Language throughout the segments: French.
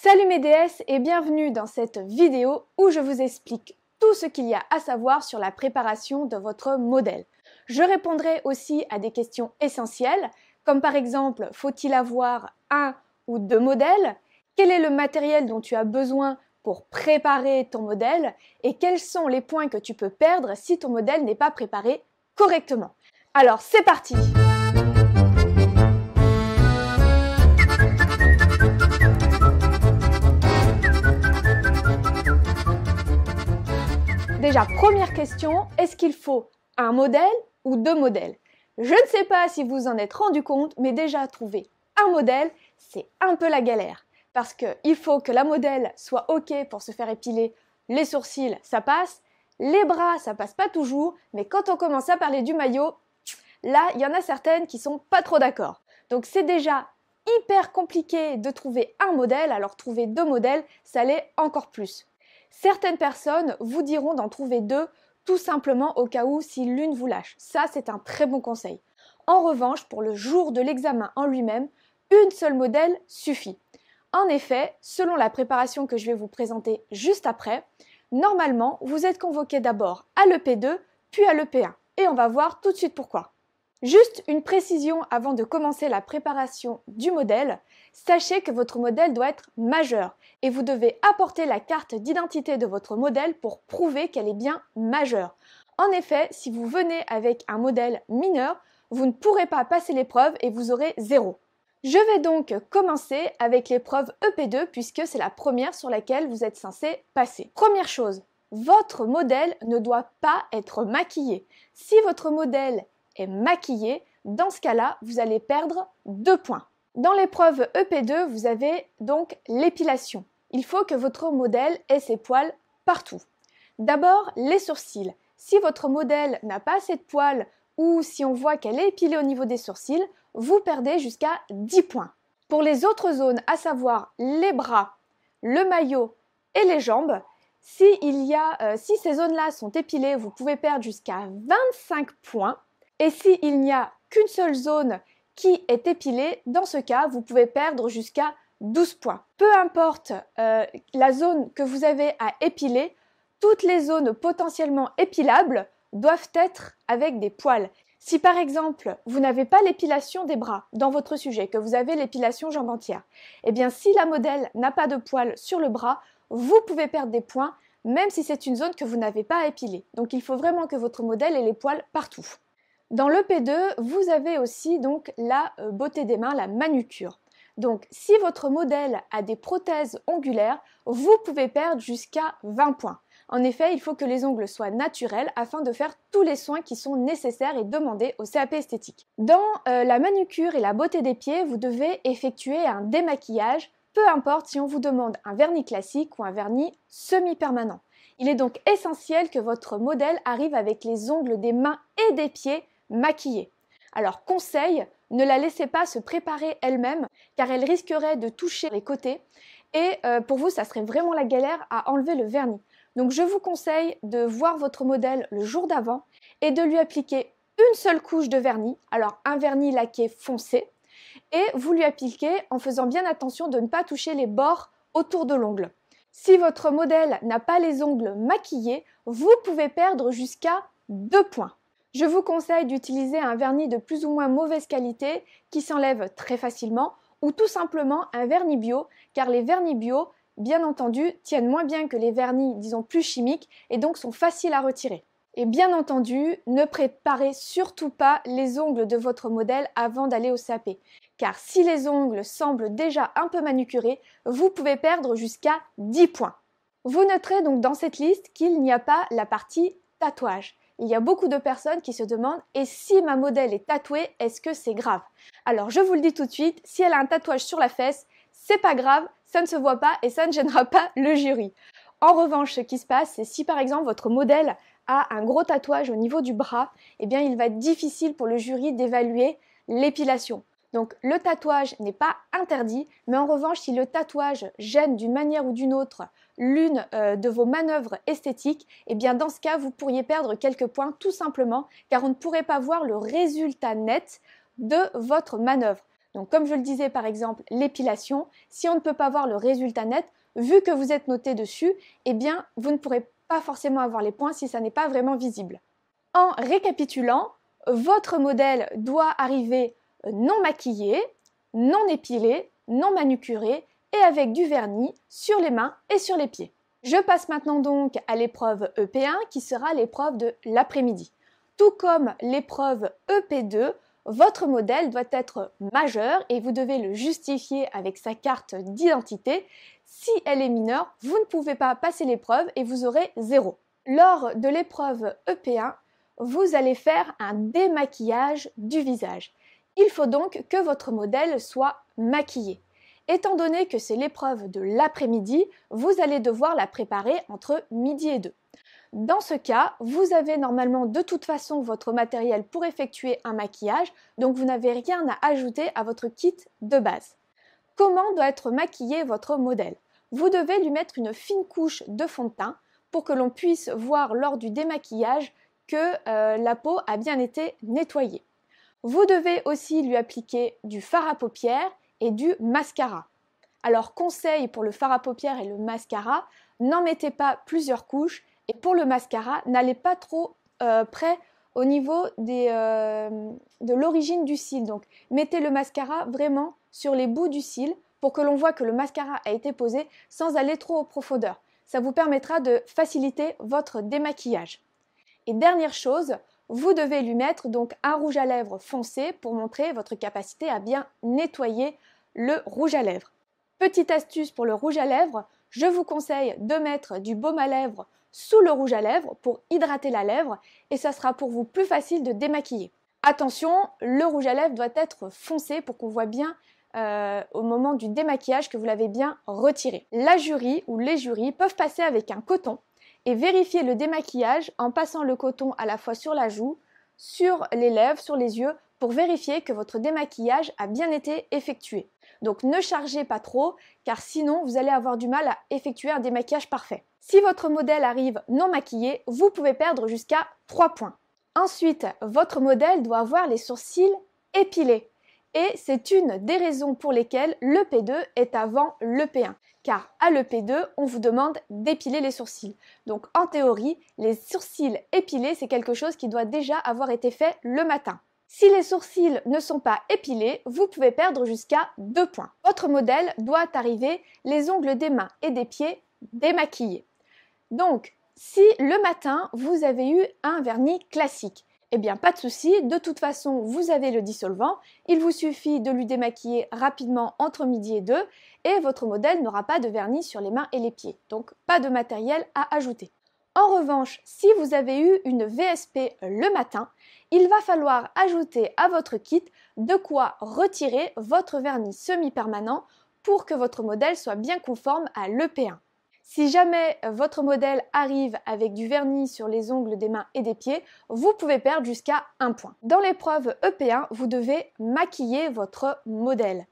Salut mes déesses et bienvenue dans cette vidéo où je vous explique tout ce qu'il y a à savoir sur la préparation de votre modèle. Je répondrai aussi à des questions essentielles, comme par exemple, faut-il avoir un ou deux modèles? Quel est le matériel dont tu as besoin pour préparer ton modèle? Et quels sont les points que tu peux perdre si ton modèle n'est pas préparé correctement? Alors c'est parti! Déjà, première question, est-ce qu'il faut un modèle ou deux modèles? Je ne sais pas si vous en êtes rendu compte, mais déjà trouver un modèle, c'est un peu la galère. Parce qu'il faut que la modèle soit OK pour se faire épiler les sourcils, ça passe. Les bras, ça passe pas toujours, mais quand on commence à parler du maillot, là, il y en a certaines qui sont pas trop d'accord. Donc c'est déjà hyper compliqué de trouver un modèle, alors trouver deux modèles, ça l'est encore plus. Certaines personnes vous diront d'en trouver deux, tout simplement au cas où si l'une vous lâche. Ça, c'est un très bon conseil. En revanche, pour le jour de l'examen en lui-même, une seule modèle suffit. En effet, selon la préparation que je vais vous présenter juste après, normalement, vous êtes convoqué d'abord à l'EP2, puis à l'EP1. Et on va voir tout de suite pourquoi. Juste une précision avant de commencer la préparation du modèle, sachez que votre modèle doit être majeur et vous devez apporter la carte d'identité de votre modèle pour prouver qu'elle est bien majeure. En effet, si vous venez avec un modèle mineur, vous ne pourrez pas passer l'épreuve et vous aurez 0. Je vais donc commencer avec l'épreuve EP2 puisque c'est la première sur laquelle vous êtes censé passer. Première chose, votre modèle ne doit pas être maquillé. Si votre modèle est maquillé, dans ce cas-là, vous allez perdre 2 points. Dans l'épreuve EP2, vous avez donc l'épilation. Il faut que votre modèle ait ses poils partout. D'abord, les sourcils. Si votre modèle n'a pas assez de poils ou si on voit qu'elle est épilée au niveau des sourcils, vous perdez jusqu'à 10 points. Pour les autres zones, à savoir les bras, le maillot et les jambes, si ces zones-là sont épilées, vous pouvez perdre jusqu'à 25 points. Et s'il n'y a qu'une seule zone qui est épilée, dans ce cas, vous pouvez perdre jusqu'à 12 points. Peu importe la zone que vous avez à épiler, toutes les zones potentiellement épilables doivent être avec des poils. Si par exemple, vous n'avez pas l'épilation des bras dans votre sujet, que vous avez l'épilation jambe entière, eh bien si la modèle n'a pas de poils sur le bras, vous pouvez perdre des points, même si c'est une zone que vous n'avez pas à épiler. Donc il faut vraiment que votre modèle ait les poils partout. Dans l'EP2, vous avez aussi donc la beauté des mains, la manucure. Donc si votre modèle a des prothèses ongulaires, vous pouvez perdre jusqu'à 20 points. En effet, il faut que les ongles soient naturels afin de faire tous les soins qui sont nécessaires et demandés au CAP esthétique. Dans la manucure et la beauté des pieds, vous devez effectuer un démaquillage, peu importe si on vous demande un vernis classique ou un vernis semi-permanent. Il est donc essentiel que votre modèle arrive avec les ongles des mains et des pieds maquillée. Alors conseil, ne la laissez pas se préparer elle-même car elle risquerait de toucher les côtés et pour vous ça serait vraiment la galère à enlever le vernis. Donc je vous conseille de voir votre modèle le jour d'avant et de lui appliquer une seule couche de vernis, alors un vernis laqué foncé, et vous lui appliquez en faisant bien attention de ne pas toucher les bords autour de l'ongle. Si votre modèle n'a pas les ongles maquillés, vous pouvez perdre jusqu'à 2 points. Je vous conseille d'utiliser un vernis de plus ou moins mauvaise qualité qui s'enlève très facilement ou tout simplement un vernis bio car les vernis bio, bien entendu, tiennent moins bien que les vernis, disons, plus chimiques et donc sont faciles à retirer. Et bien entendu, ne préparez surtout pas les ongles de votre modèle avant d'aller au CAP car si les ongles semblent déjà un peu manucurés, vous pouvez perdre jusqu'à 10 points. Vous noterez donc dans cette liste qu'il n'y a pas la partie tatouage. Il y a beaucoup de personnes qui se demandent « Et si ma modèle est tatouée, est-ce que c'est grave ?» Alors je vous le dis tout de suite, si elle a un tatouage sur la fesse, c'est pas grave, ça ne se voit pas et ça ne gênera pas le jury. En revanche, ce qui se passe, c'est si par exemple votre modèle a un gros tatouage au niveau du bras, eh bien il va être difficile pour le jury d'évaluer l'épilation. Donc le tatouage n'est pas interdit, mais en revanche, si le tatouage gêne d'une manière ou d'une autre l'une de vos manœuvres esthétiques, eh bien dans ce cas, vous pourriez perdre quelques points tout simplement, car on ne pourrait pas voir le résultat net de votre manœuvre. Donc comme je le disais par exemple, l'épilation, si on ne peut pas voir le résultat net, vu que vous êtes noté dessus, eh bien vous ne pourrez pas forcément avoir les points si ça n'est pas vraiment visible. En récapitulant, votre modèle doit arriver non maquillé, non épilé, non manucuré et avec du vernis sur les mains et sur les pieds. Je passe maintenant donc à l'épreuve EP1 qui sera l'épreuve de l'après-midi. Tout comme l'épreuve EP2, votre modèle doit être majeur et vous devez le justifier avec sa carte d'identité. Si elle est mineure, vous ne pouvez pas passer l'épreuve et vous aurez 0. Lors de l'épreuve EP1, vous allez faire un démaquillage du visage. Il faut donc que votre modèle soit maquillé. Étant donné que c'est l'épreuve de l'après-midi, vous allez devoir la préparer entre midi et 2. Dans ce cas, vous avez normalement de toute façon votre matériel pour effectuer un maquillage, donc vous n'avez rien à ajouter à votre kit de base. Comment doit être maquillé votre modèle? Vous devez lui mettre une fine couche de fond de teint pour que l'on puisse voir lors du démaquillage que la peau a bien été nettoyée. Vous devez aussi lui appliquer du fard à paupières et du mascara. Alors conseil pour le fard à paupières et le mascara, n'en mettez pas plusieurs couches et pour le mascara, n'allez pas trop près au niveau de l'origine du cil. Donc mettez le mascara vraiment sur les bouts du cil pour que l'on voit que le mascara a été posé sans aller trop en profondeur. Ça vous permettra de faciliter votre démaquillage. Et dernière chose, vous devez lui mettre donc un rouge à lèvres foncé pour montrer votre capacité à bien nettoyer le rouge à lèvres. Petite astuce pour le rouge à lèvres, je vous conseille de mettre du baume à lèvres sous le rouge à lèvres pour hydrater la lèvre et ça sera pour vous plus facile de démaquiller. Attention, le rouge à lèvres doit être foncé pour qu'on voit bien au moment du démaquillage que vous l'avez bien retiré. La jury ou les jurys peuvent passer avec un coton et vérifier le démaquillage en passant le coton à la fois sur la joue, sur les lèvres, sur les yeux, pour vérifier que votre démaquillage a bien été effectué. Donc ne chargez pas trop, car sinon vous allez avoir du mal à effectuer un démaquillage parfait. Si votre modèle arrive non maquillé, vous pouvez perdre jusqu'à 3 points. Ensuite, votre modèle doit avoir les sourcils épilés. Et c'est une des raisons pour lesquelles le P2 est avant le P1. Car à l'EP2, on vous demande d'épiler les sourcils. Donc en théorie, les sourcils épilés, c'est quelque chose qui doit déjà avoir été fait le matin. Si les sourcils ne sont pas épilés, vous pouvez perdre jusqu'à 2 points. Votre modèle doit arriver les ongles des mains et des pieds démaquillés. Donc, si le matin, vous avez eu un vernis classique, eh bien pas de souci, de toute façon vous avez le dissolvant, il vous suffit de lui démaquiller rapidement entre midi et 2 et votre modèle n'aura pas de vernis sur les mains et les pieds, donc pas de matériel à ajouter. En revanche, si vous avez eu une VSP le matin, il va falloir ajouter à votre kit de quoi retirer votre vernis semi-permanent pour que votre modèle soit bien conforme à l'EP1. Si jamais votre modèle arrive avec du vernis sur les ongles des mains et des pieds, vous pouvez perdre jusqu'à 1 point. Dans l'épreuve EP1, vous devez maquiller votre modèle.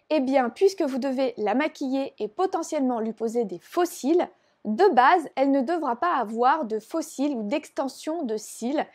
Eh bien, puisque vous devez la maquiller et potentiellement lui poser des faux cils, de base, elle ne devra pas avoir de faux cils ou d'extension de cils.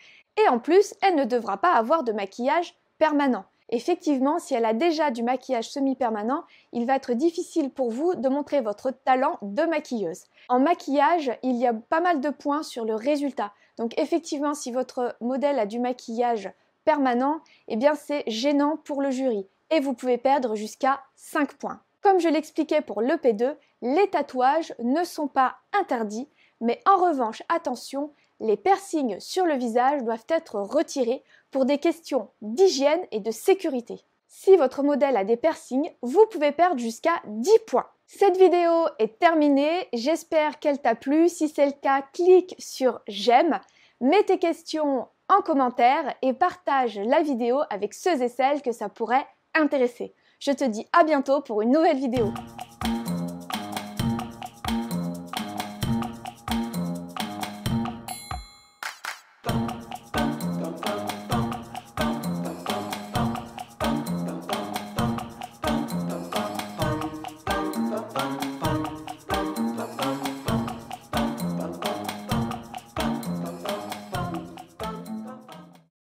Et en plus, elle ne devra pas avoir de maquillage permanent. Effectivement, si elle a déjà du maquillage semi-permanent, il va être difficile pour vous de montrer votre talent de maquilleuse. En maquillage, il y a pas mal de points sur le résultat. Donc effectivement, si votre modèle a du maquillage permanent, eh bien c'est gênant pour le jury. Et vous pouvez perdre jusqu'à 5 points. Comme je l'expliquais pour l'EP2, les tatouages ne sont pas interdits, mais en revanche, attention, les piercings sur le visage doivent être retirés pour des questions d'hygiène et de sécurité. Si votre modèle a des piercings, vous pouvez perdre jusqu'à 10 points. Cette vidéo est terminée, j'espère qu'elle t'a plu. Si c'est le cas, clique sur j'aime, mets tes questions en commentaire et partage la vidéo avec ceux et celles que ça pourrait intéresser. Je te dis à bientôt pour une nouvelle vidéo.